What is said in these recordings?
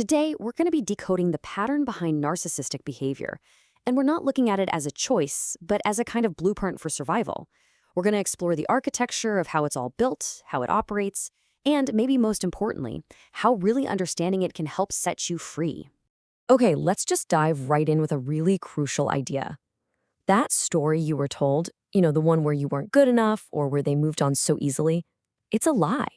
Today, we're going to be decoding the pattern behind narcissistic behavior. And we're not looking at it as a choice, but as a kind of blueprint for survival. We're going to explore the architecture of how it's all built, how it operates, and maybe most importantly, how really understanding it can help set you free. Okay, let's just dive right in with a really crucial idea. That story you were told, the one where you weren't good enough or where they moved on so easily, it's a lie.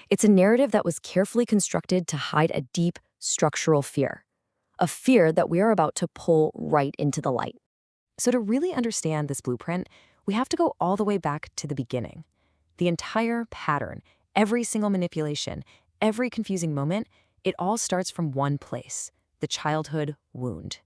It's a narrative that was carefully constructed to hide a deep structural fear, a fear that we are about to pull right into the light. So to really understand this blueprint, we have to go all the way back to the beginning. The entire pattern, every single manipulation, every confusing moment, it all starts from one place, the childhood wound.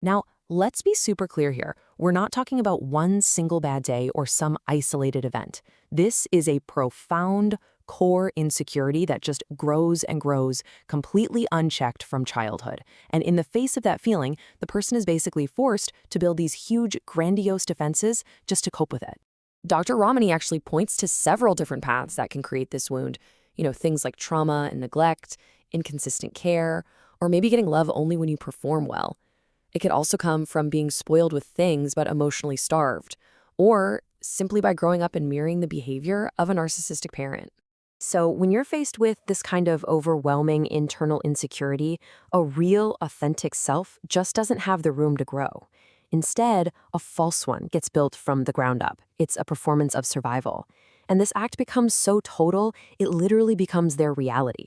Now, let's be super clear here. We're not talking about one single bad day or some isolated event. This is a profound core insecurity that just grows and grows, completely unchecked from childhood. And in the face of that feeling, the person is basically forced to build these huge, grandiose defenses just to cope with it. Dr. Ramani actually points to several different paths that can create this wound. Things like trauma and neglect, inconsistent care, or maybe getting love only when you perform well. It could also come from being spoiled with things but emotionally starved, or simply by growing up and mirroring the behavior of a narcissistic parent. So when you're faced with this kind of overwhelming internal insecurity, a real, authentic self just doesn't have the room to grow. Instead, a false one gets built from the ground up. It's a performance of survival. And this act becomes so total, it literally becomes their reality.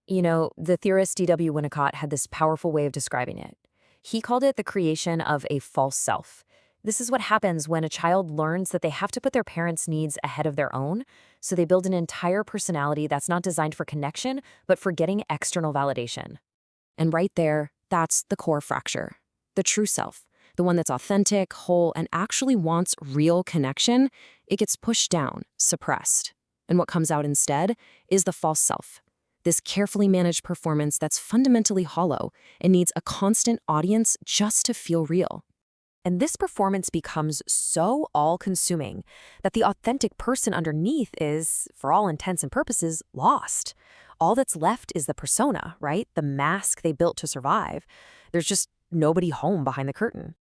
The theorist D.W. Winnicott had this powerful way of describing it. He called it the creation of a false self. This is what happens when a child learns that they have to put their parents' needs ahead of their own, so they build an entire personality that's not designed for connection, but for getting external validation. And right there, that's the core fracture. The true self, the one that's authentic, whole, and actually wants real connection, it gets pushed down, suppressed. And what comes out instead is the false self. This carefully managed performance that's fundamentally hollow and needs a constant audience just to feel real. And this performance becomes so all-consuming that the authentic person underneath is, for all intents and purposes, lost. All that's left is the persona, right? The mask they built to survive. There's just nobody home behind the curtain.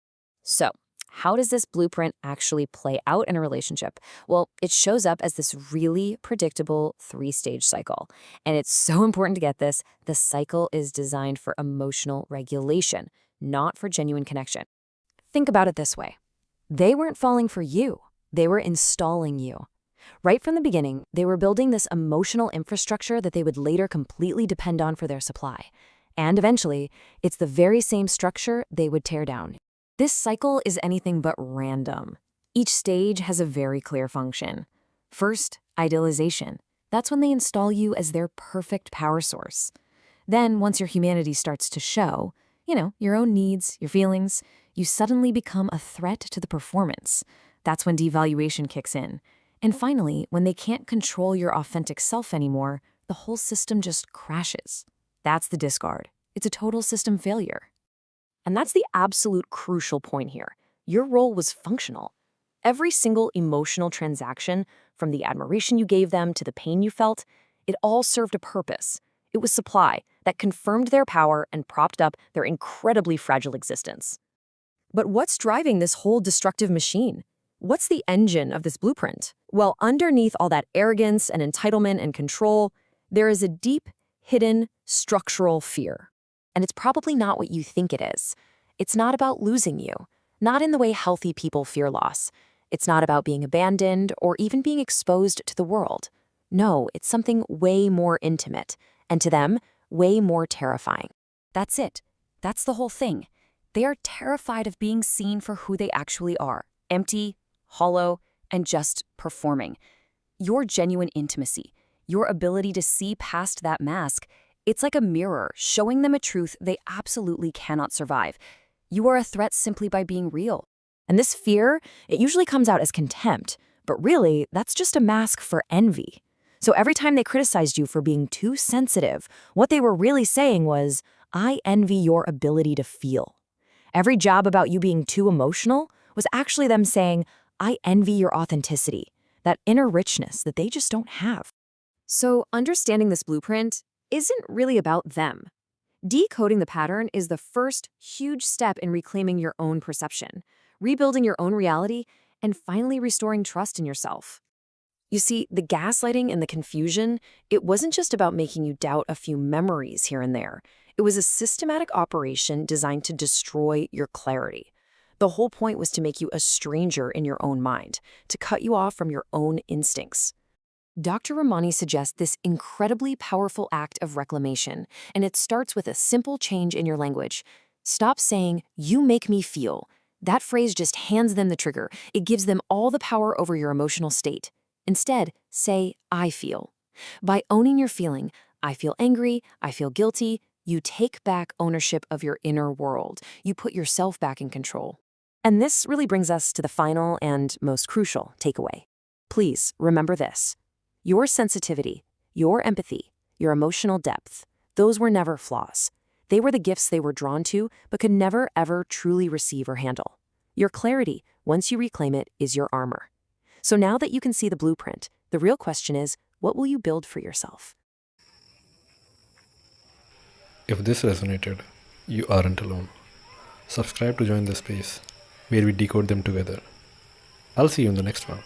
So, how does this blueprint actually play out in a relationship? Well, it shows up as this really predictable three-stage cycle. And it's so important to get this. The cycle is designed for emotional regulation, not for genuine connection. Think about it this way. They weren't falling for you. They were installing you. Right from the beginning, they were building this emotional infrastructure that they would later completely depend on for their supply. And eventually, it's the very same structure they would tear down. This cycle is anything but random. Each stage has a very clear function. First, idealization. That's when they install you as their perfect power source. Then, once your humanity starts to show, your own needs, your feelings, you suddenly become a threat to the performance. That's when devaluation kicks in. And finally, when they can't control your authentic self anymore, the whole system just crashes. That's the discard. It's a total system failure. And that's the absolute crucial point here. Your role was functional. Every single emotional transaction, from the admiration you gave them to the pain you felt, it all served a purpose. It was supply that confirmed their power and propped up their incredibly fragile existence. But what's driving this whole destructive machine? What's the engine of this blueprint? Well, underneath all that arrogance and entitlement and control, there is a deep, hidden, structural fear. And it's probably not what you think it is. It's not about losing you, not in the way healthy people fear loss. It's not about being abandoned or even being exposed to the world. No, it's something way more intimate, and to them, way more terrifying. That's it. That's the whole thing. They are terrified of being seen for who they actually are, empty, hollow, and just performing. Your genuine intimacy, your ability to see past that mask, it's like a mirror showing them a truth they absolutely cannot survive. You are a threat simply by being real. And this fear, it usually comes out as contempt, but really, that's just a mask for envy. So every time they criticized you for being too sensitive, what they were really saying was, I envy your ability to feel. Every job about you being too emotional was actually them saying, I envy your authenticity, that inner richness that they just don't have. So understanding this blueprint isn't really about them. Decoding the pattern is the first huge step in reclaiming your own perception, rebuilding your own reality, and finally restoring trust in yourself. You see, the gaslighting and the confusion, it wasn't just about making you doubt a few memories here and there. It was a systematic operation designed to destroy your clarity. The whole point was to make you a stranger in your own mind, to cut you off from your own instincts. Dr. Ramani suggests this incredibly powerful act of reclamation, and it starts with a simple change in your language. Stop saying, "You make me feel." That phrase just hands them the trigger. It gives them all the power over your emotional state. Instead, say, "I feel." By owning your feeling, "I feel angry, I feel guilty," you take back ownership of your inner world. You put yourself back in control. And this really brings us to the final and most crucial takeaway. Please remember this. Your sensitivity, your empathy, your emotional depth, those were never flaws. They were the gifts they were drawn to, but could never, ever truly receive or handle. Your clarity, once you reclaim it, is your armor. So now that you can see the blueprint, the real question is, what will you build for yourself? If this resonated, you aren't alone. Subscribe to join the space where we decode them together. I'll see you in the next one.